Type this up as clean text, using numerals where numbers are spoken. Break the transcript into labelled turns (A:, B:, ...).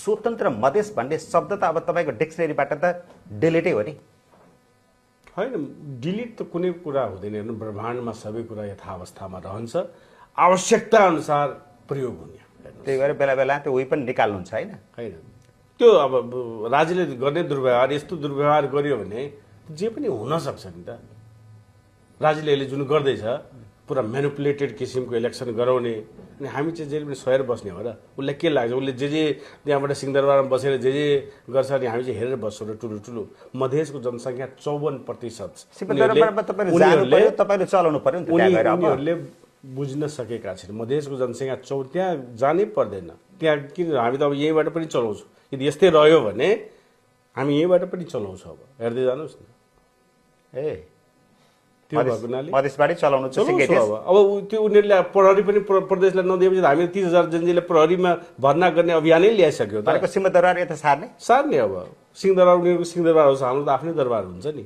A: स्वतन्त्र मधेस भन्ने शब्द त अब तपाईँको डिक्सनरीबाट त डिलिटै हो नि।
B: होइन, डिलिट त कुनै कुरा हुँदैन। हेर्नु, ब्रह्माण्डमा सबै कुरा यथावस्थामा रहन्छ, आवश्यकता अनुसार प्रयोग हुने।
A: त्यही भएर बेला बेला त्यो उही पनि निकाल्नुहुन्छ होइन?
B: होइन, त्यो अब राज्यले गर्ने दुर्व्यवहार, यस्तो दुर्व्यवहार गर्यो भने जे पनि हुनसक्छ नि त। राज्यले अहिले जुन गर्दैछ पुरा म्यानिपुलेटेड किसिमको इलेक्सन गराउने, अनि हामी चाहिँ जहिले पनि सहेर बस्ने हो र? उसलाई के लाग्छ? उसले जे त्यहाँबाट सिंहदरबारमा बसेर जे गर्छ नि हामी चाहिँ हेरेर बस्छौँ र ठुलो ठुलो। मधेसको जनसङ्ख्या 54%।
A: तपाईँले चलाउनु पर्यो नि त।
B: उनीहरूले बुझ्न सकेका छैन। मधेसको जनसङ्ख्या त्यहाँ जानै पर्दैन। त्यहाँ किन हामी त अब यहीँबाट पनि चलाउँछौँ। यदि यस्तै रह्यो भने हामी यहीँबाट पनि चलाउँछौँ। अब हेर्दै जानुहोस् न। त्यो भएको हुनाले
A: मधेसबाटै चलाउनु
B: अब त्यो उनीहरूले प्रहरी पनि प्रदेशलाई नदिएपछि हामी 30,000 जनजीले प्रहरीमा भर्ना गर्ने अभियानै ल्याइसक्यो।
A: सिंहदरबार यता सार्ने
B: अब सिंहदरबार उनीहरूको सिंहदरबार होस्, हाम्रो त आफ्नै दरबार हुन्छ नि।